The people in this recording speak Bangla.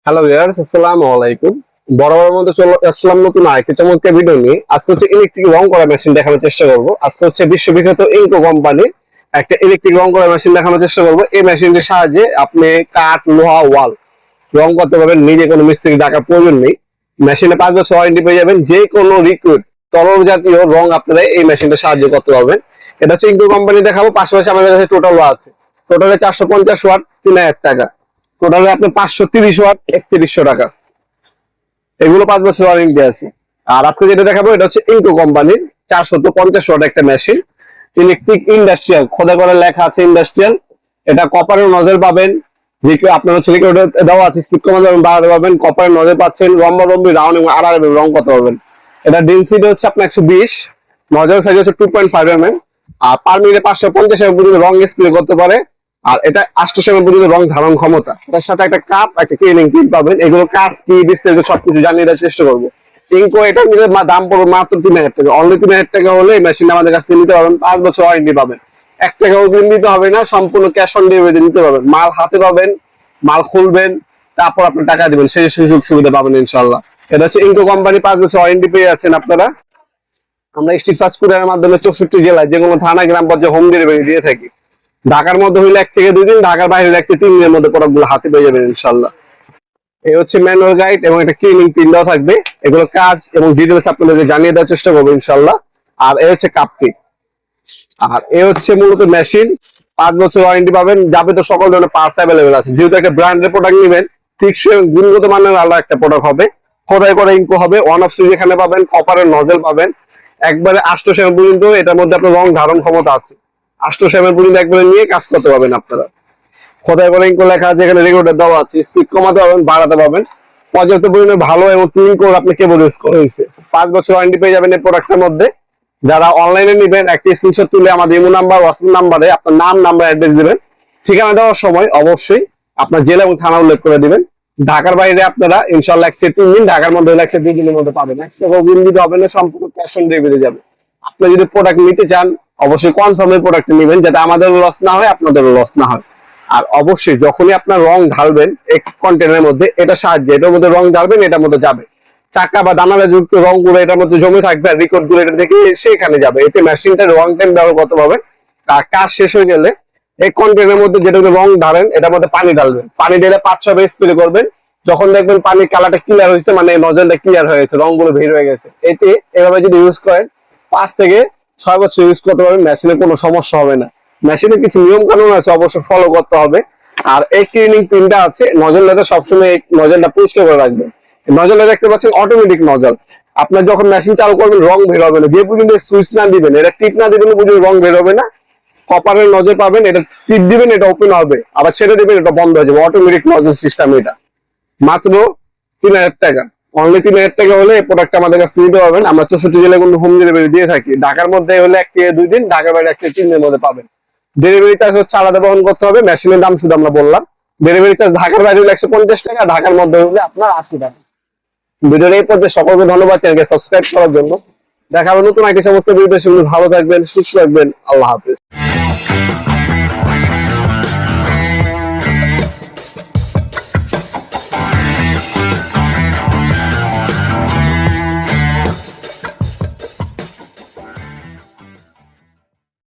হ্যালো ভিউয়ার্স, আসসালামু আলাইকুম। বরাবরের মতো চলে আসলাম নতুন আরেকটি চমৎকার ভিডিও নিয়ে। আজকে হচ্ছে ইলেকট্রিক রং করা মেশিন দেখানোর চেষ্টা করব। আজকে হচ্ছে বিশ্ববিখ্যাত ইনকো কোম্পানির একটা ইলেকট্রিক রং করা মেশিন দেখানোর চেষ্টা করব। এই মেশিনটির সাহায্যে আপনি কাঠ, লোহা, ওয়াল রং করতে পারবেন। নিজে কোনো মিস্ত্রি ডাকার প্রয়োজন নেই। মেশিনে 5 বছর ওয়ারেন্টি পেয়ে যাবেন। যে কোনো লিকুইড তরল জাতীয় রং আপনারা এই মেশিনটা সাহায্য করতে পারবেন। এটা হচ্ছে ইনকো কোম্পানি দেখাবো। পাশাপাশি আমাদের কাছে টোটাল আছে, টোটালে 450 ওয়াট 3000 টাকা, টোটালে আপনি 530 ওয়াট 3100 টাকা। এগুলো 5 বছর ওয়ারেন্টি আছে। আর আজকে যেটা দেখাবো এটা হচ্ছে ইনকো কোম্পানির 450 ওয়াট একটা মেশিন, ইলেকট্রিক ইন্ডাস্ট্রিয়াল, খোদা করে লেখা আছে ইন্ডাস্ট্রিয়াল। এটা কপারের নজল পাবেন, আপনার হচ্ছে দেওয়া আছে, স্পিড কমাতে পারবেন, বাড়াতে পারবেন। কপারের নজল পাচ্ছেন, রম্বরম্বি, রাউন্ড এবং আর রং করতে পারবেন। এটা ডেনসিটি হচ্ছে আপনার 120, নজল সাইজ হচ্ছে 2.5 mm, আর পার মিনিটে 550 mm পর্যন্ত রং স্প্রে করতে পারে। আর এটা 800 mm পর্যন্ত রং ধারণ ক্ষমতা। এটার সাথে একটা কাপ, একটা ক্লিনিং কিট পাবেন। এগুলো কাজ কি বিস্তারিত সবকিছু জানিয়ে দেওয়ার চেষ্টা করবো। ইনকো এটা নিলে দাম পড়বে মাত্র 3000 টাকা। অনলি 3000 টাকা হলে এই মেশিনটা আমাদের কাছ থেকে নিতে পারবেন। 5 বছর ওয়ারেন্টি পাবেন। 1 টাকা অগ্রিম দিতে হবে না, সম্পূর্ণ ক্যাশ অন ডেলিভারি নিতে পারবেন। মাল হাতে পাবেন, মাল খুলবেন, তারপর আপনি টাকা দিবেন, সেই সুযোগ সুবিধা পাবেন ইনশাল্লাহ। এটা হচ্ছে ইনকো কোম্পানি, 5 বছর ওয়ারেন্টি পেয়ে যাচ্ছেন আপনারা। আমরা স্ট্রিট ফাস্ট ফুডের মাধ্যমে 64 জেলায় যে কোনো থানা, গ্রাম পর্যায়ে হোম ডেলিভারি দিয়ে থাকি। ঢাকার মধ্যে হইলে 1 থেকে 2 দিন, ঢাকার বাইরে হইলে 1 থেকে 3 দিনের মধ্যে প্রোডাক্টগুলো হাতে পেয়ে যাবেন ইনশাল্লাহ। এই হচ্ছে ম্যানুয়াল গাইড এবং একটা ক্লিনিং পিন দেওয়া থাকবে। এগুলো কাজ এবং ডিটেলস আপনাদের জানিয়ে দেওয়ার চেষ্টা করবো ইনশাল্লাহ। আর এই হচ্ছে কাপটি। আর এই হচ্ছে মূলত মেশিন, 5 বছর ওয়ারেন্টি পাবেন। যাবে তো সকল ধরনের পার্টস অ্যাভেলেবেল আছে। যেহেতু একটা ব্র্যান্ডের প্রোডাক্ট নেবেন, ঠিক সে গুণগত মানের আলাদা একটা প্রোডাক্ট হবে। খোদাই করে ইনকো হবে, ওয়ান অফ সুইচ এখানে পাবেন, কপারের নজল পাবেন। একবারে 800 mm পর্যন্ত এটার মধ্যে আপনার রং ধারণ ক্ষমতা আছে। 800 mm পর্যন্ত একবারে নিয়ে কাজ করতে পারবেন আপনারা। খোদাই করে ইনকো লেখা আছে, এখানে রেগুলেটর দেওয়া আছে। স্পিড কমাতে পারবেন, বাড়াতে পারবেন। পর্যাপ্ত পরিমাণে ভালো এবং ক্লিন করে আপনি কেবল ইউজ করা হয়েছে। 5 বছর ওয়ারেন্টি পেয়ে যাবেন এই প্রোডাক্টের মধ্যে। যারা অনলাইনে নেবেন, একটা স্ক্রিনশট তুলে আমাদের ইমো নাম্বার, হোয়াটসঅ্যাপ নাম্বারে আপনার নাম, নাম্বার, অ্যাড্রেস দিবেন। ঠিকানা দেওয়ার সময় অবশ্যই আপনার জেলা এবং থানা উল্লেখ করে দিবেন। ঢাকার বাইরে আপনারা ইনশাল্লাহ 1 থেকে 3 দিন, ঢাকার মধ্যে 1 থেকে 2 দিনের মধ্যে পাবেন। 1 টাকা অগ্রিম দিতে হবে না, সম্পূর্ণ ক্যাশ অন ডেলিভারি যাবে। আপনি যদি প্রোডাক্ট নিতে চান অবশ্যই কনফার্মের প্রোডাক্ট নেবেন, যাতে আমাদেরও লস না হয়, আপনাদেরও লস না হয়। আর অবশ্যই যখনই আপনার রং ঢালবেন এক কন্টেনারের মধ্যে, এটা সাহায্যে এটার মধ্যে রং ঢালবেন, এটার মধ্যে যাবে চাকা বা দানারে যুক্ত রং গুলো এটার মধ্যে জমে থাকবে, আর রিকর্ড গুলো এটা থেকে সেখানে যাবে। এতে মেশিনটা রং টাইম ব্যবহার করতে পারবেন। কাজ শেষ হয়ে গেলে এই কন্টেনারের মধ্যে যেটা রং ঢালেন, এটার মধ্যে পানি ঢালবেন। পানি ঢেলে 5-6 বার স্প্রে করবেন। যখন দেখবেন পানির কালারটা ক্লিয়ার হয়েছে, মানে নজলটা ক্লিয়ার হয়ে গেছে, রং গুলো বের হয়ে গেছে, এতে এভাবে যদি ইউজ করেন 5 থেকে 6 বছর ইউজ করতে পারবেন। মেশিনে কোনো সমস্যা হবে না। মেশিনে কিছু নিয়ম কানুন আছে, অবশ্যই ফলো করতে হবে। আর এই ক্লিনিং পিনটা আছে, নজলটা সবসময় এই নজলটা পরিষ্কার করে রাখবেন। নজলটা দেখতে পাচ্ছেন অটোমেটিক নজল। আপনার যখন মেশিন চালু করবেন রং বের হবে না, যে পর্যন্ত সুইচ না দিবেন, এটা টিপ না দিবেন পর্যন্ত রং বের হবে না। কপারের নজল পাবেন, এটা টিপ দিবেন এটা ওপেন হবে, আবার ছেড়ে দিবেন এটা বন্ধ হয়ে যাবে। Automatic nozzle system. এটা মাত্র 3000 টাকা। অনলি 3000 টাকা হলে এই প্রোডাক্ট আমাদের কাছে নিতে পারবেন। আমরা 64 জেলায় কিন্তু হোম ডেলিভারি দিয়ে থাকি। ঢাকার মধ্যে হলে 1 থেকে 2 দিন, ঢাকার বাইরে 1 থেকে 3 দিনের মধ্যে পাবেন। ডেলিভারি চার্জ হচ্ছে আলাদা বহন করতে হবে। মেশিনের দাম শুধু আমরা বললাম। ডেলিভারি চার্জ ঢাকার বাইরে হলে 150 টাকা, ঢাকার মধ্যে হলে আপনার 80 টাকা। ভিডিওর এই পর্যায়ে সকলকে ধন্যবাদ চ্যানেলকে সাবস্ক্রাইব করার জন্য। দেখা হবে নতুন একটি সমস্ত ভিডিও। সেগুলো ভালো থাকবেন, সুস্থ থাকবেন। আল্লাহ হাফেজ।